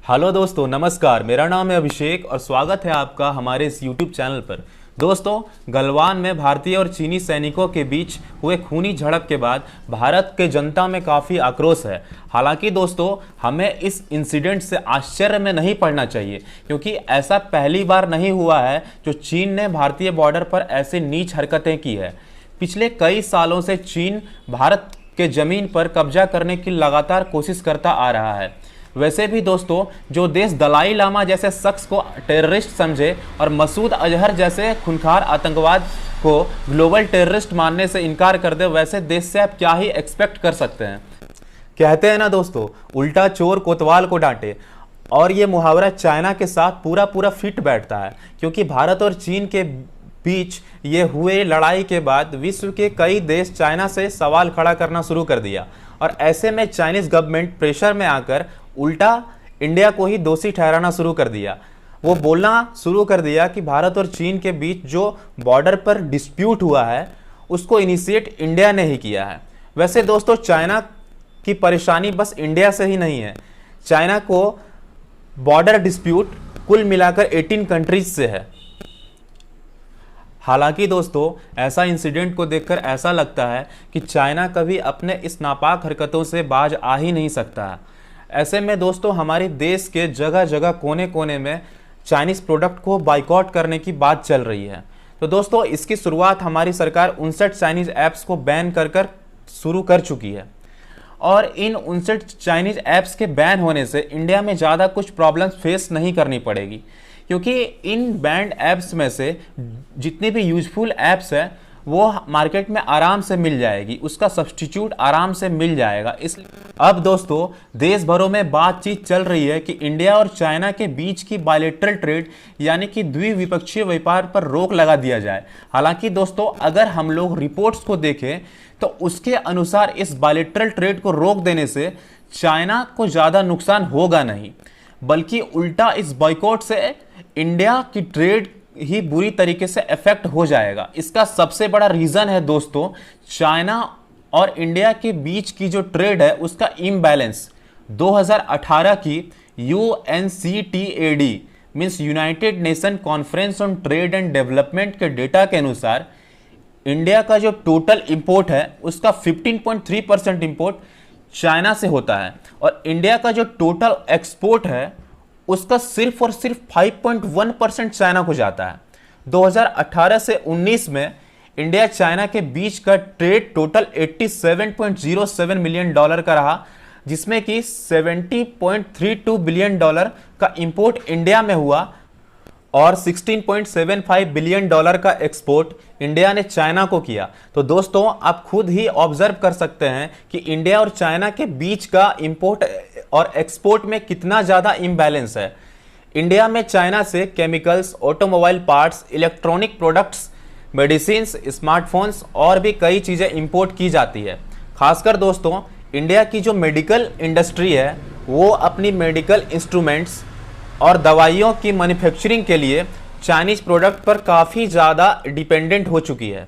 Hello दोस्तों, नमस्कार। मेरा नाम है अभिषेक और स्वागत है आपका हमारे इस यूट्यूब चैनल पर। दोस्तों, गलवान में भारतीय और चीनी सैनिकों के बीच हुए खूनी झड़प के बाद भारत के जनता में काफ़ी आक्रोश है। हालांकि दोस्तों, हमें इस इंसिडेंट से आश्चर्य में नहीं पड़ना चाहिए, क्योंकि ऐसा पहली बार नहीं हुआ है जो चीन ने भारतीय बॉर्डर पर ऐसे नीच हरकतें की है। पिछले कई सालों से चीन भारत के ज़मीन पर कब्जा करने की लगातार कोशिश करता आ रहा है। वैसे भी दोस्तों, जो देश दलाई लामा जैसे शख्स को टेररिस्ट समझे और मसूद अजहर जैसे खूंखार आतंकवाद को ग्लोबल टेररिस्ट मानने से इनकार कर दे, वैसे देश से आप क्या ही एक्सपेक्ट कर सकते हैं। कहते हैं ना दोस्तों, उल्टा चोर कोतवाल को डांटे। और ये मुहावरा चाइना के साथ पूरा पूरा फिट बैठता है, क्योंकि भारत और चीन के बीच ये हुए लड़ाई के बाद विश्व के कई देश चाइना से सवाल खड़ा करना शुरू कर दिया। और ऐसे में चाइनीज गवर्नमेंट प्रेशर में आकर उल्टा इंडिया को ही दोषी ठहराना शुरू कर दिया। वो बोलना शुरू कर दिया कि भारत और चीन के बीच जो बॉर्डर पर डिस्प्यूट हुआ है उसको इनिशिएट इंडिया ने ही किया है। वैसे दोस्तों, चाइना की परेशानी बस इंडिया से ही नहीं है। चाइना को बॉर्डर डिस्प्यूट कुल मिलाकर 18 कंट्रीज से है। हालांकि दोस्तों, ऐसा इंसिडेंट को देखकर ऐसा लगता है कि चाइना कभी अपने इस नापाक हरकतों से बाज आ ही नहीं सकता है। ऐसे में दोस्तों, हमारे देश के जगह जगह कोने कोने में चाइनीज़ प्रोडक्ट को बाइकआउट करने की बात चल रही है। तो दोस्तों, इसकी शुरुआत हमारी सरकार 59 चाइनीज़ ऐप्स को बैन कर शुरू कर चुकी है। और इन 59 चाइनीज़ ऐप्स के बैन होने से इंडिया में ज़्यादा कुछ प्रॉब्लम्स फेस नहीं करनी पड़ेगी, क्योंकि इन बैंड ऐप्स में से जितनी भी यूजफुल ऐप्स है वो मार्केट में आराम से मिल जाएगी, उसका सब्स्टिट्यूट आराम से मिल जाएगा। इसलिए अब दोस्तों, देश भरों में बातचीत चल रही है कि इंडिया और चाइना के बीच की बायलैटरल ट्रेड यानी कि द्विपक्षीय व्यापार पर रोक लगा दिया जाए। हालांकि दोस्तों, अगर हम लोग रिपोर्ट्स को देखें तो उसके अनुसार इस बायलैटरल ट्रेड को रोक देने से चाइना को ज़्यादा नुकसान होगा नहीं, बल्कि उल्टा इस बॉयकॉट से इंडिया की ट्रेड ही बुरी तरीके से इफेक्ट हो जाएगा। इसका सबसे बड़ा रीजन है दोस्तों, चाइना और इंडिया के बीच की जो ट्रेड है उसका इम्बैलेंस। 2018 की UNCTAD means United nation conference on trade and development के डेटा के अनुसार इंडिया का जो टोटल इंपोर्ट है उसका 15.3% इंपोर्ट चाइना से होता है, और इंडिया का जो टोटल एक्सपोर्ट है उसका सिर्फ और सिर्फ 5.1% चाइना को जाता है। 2018 से 19 में इंडिया चाइना के बीच का ट्रेड टोटल $87.07 मिलियन का रहा, जिसमें कि $70.32 बिलियन का इंपोर्ट इंडिया में हुआ और $16.75 बिलियन का एक्सपोर्ट इंडिया ने चाइना को किया। तो दोस्तों, आप खुद ही ऑब्जर्व कर सकते हैं कि इंडिया और चाइना के बीच का इंपोर्ट और एक्सपोर्ट में कितना ज़्यादा इम्बैलेंस है। इंडिया में चाइना से chemicals, automobile parts, electronic products, medicines, smartphones और भी कई चीज़ें इंपोर्ट की जाती है। खासकर दोस्तों, इंडिया की जो मेडिकल इंडस्ट्री है वो अपनी मेडिकल इंस्ट्रूमेंट्स और दवाइयों की मैन्युफैक्चरिंग के लिए चाइनीज प्रोडक्ट पर काफ़ी ज़्यादा डिपेंडेंट हो चुकी है।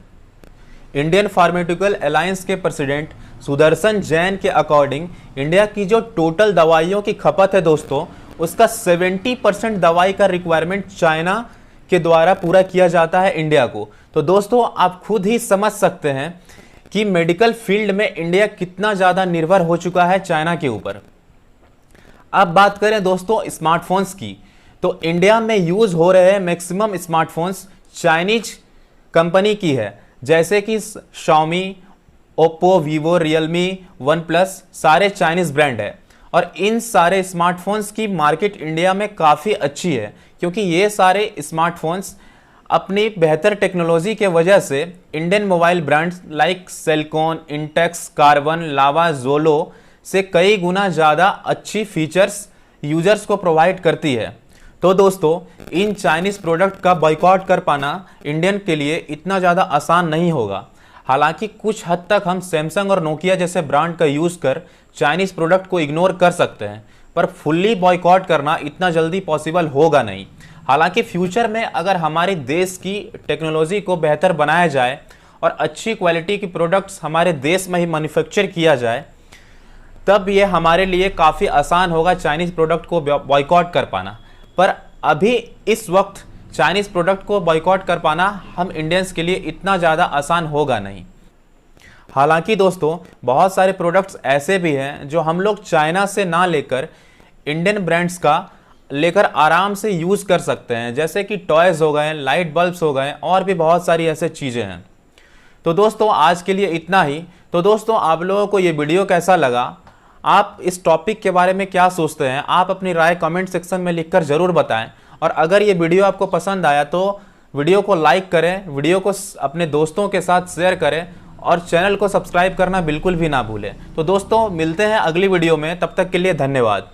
इंडियन फार्मास्यूटिकल अलायंस के प्रेसिडेंट सुदर्शन जैन के अकॉर्डिंग इंडिया की जो टोटल दवाइयों की खपत है दोस्तों, उसका 70% दवाई का रिक्वायरमेंट चाइना के द्वारा पूरा किया जाता है इंडिया को। तो दोस्तों, आप खुद ही समझ सकते हैं कि मेडिकल फील्ड में इंडिया कितना ज़्यादा निर्भर हो चुका है चाइना के ऊपर। अब बात करें दोस्तों स्मार्टफोन्स की, तो इंडिया में यूज़ हो रहे हैं मैक्सिमम स्मार्टफोन्स चाइनीज कंपनी की है, जैसे कि Xiaomi, Oppo, Vivo, Realme, one plus, सारे चाइनीज ब्रांड है। और इन सारे स्मार्टफोन्स की मार्केट इंडिया में काफ़ी अच्छी है, क्योंकि ये सारे स्मार्टफोन्स अपनी बेहतर टेक्नोलॉजी के वजह से Indian mobile brands like Celkon, Intex, Karbonn, Lava, Xolo से कई गुना ज़्यादा अच्छी फीचर्स यूजर्स को प्रोवाइड करती है। तो दोस्तों, इन चाइनीज़ प्रोडक्ट का बॉयकॉट कर पाना इंडियन के लिए इतना ज़्यादा आसान नहीं होगा। हालांकि कुछ हद तक हम सैमसंग और नोकिया जैसे ब्रांड का यूज़ कर चाइनीज़ प्रोडक्ट को इग्नोर कर सकते हैं, पर फुल्ली बॉयकॉट करना इतना जल्दी पॉसिबल होगा नहीं। हालांकि फ्यूचर में अगर हमारे देश की टेक्नोलॉजी को बेहतर बनाया जाए और अच्छी क्वालिटी की प्रोडक्ट्स हमारे देश में ही मैन्युफैक्चर किया जाए तब ये हमारे लिए काफ़ी आसान होगा चाइनीज़ प्रोडक्ट को बॉयकॉट कर पाना। पर अभी इस वक्त चाइनीज़ प्रोडक्ट को बॉयकॉट कर पाना हम इंडियंस के लिए इतना ज़्यादा आसान होगा नहीं। हालांकि दोस्तों बहुत सारे प्रोडक्ट्स ऐसे भी हैं जो हम लोग चाइना से ना लेकर इंडियन ब्रांड्स का लेकर आराम से यूज़ कर सकते हैं, जैसे कि टॉयज़ हो गए, लाइट बल्ब्स हो गए, और भी बहुत सारी ऐसे चीज़ें हैं। तो दोस्तों आज के लिए इतना ही। तो दोस्तों आप लोगों को ये वीडियो कैसा लगा, आप इस टॉपिक के बारे में क्या सोचते हैं, आप अपनी राय कमेंट सेक्शन में लिखकर ज़रूर बताएं। और अगर ये वीडियो आपको पसंद आया तो वीडियो को लाइक करें, वीडियो को अपने दोस्तों के साथ शेयर करें और चैनल को सब्सक्राइब करना बिल्कुल भी ना भूलें। तो दोस्तों मिलते हैं अगली वीडियो में, तब तक के लिए धन्यवाद।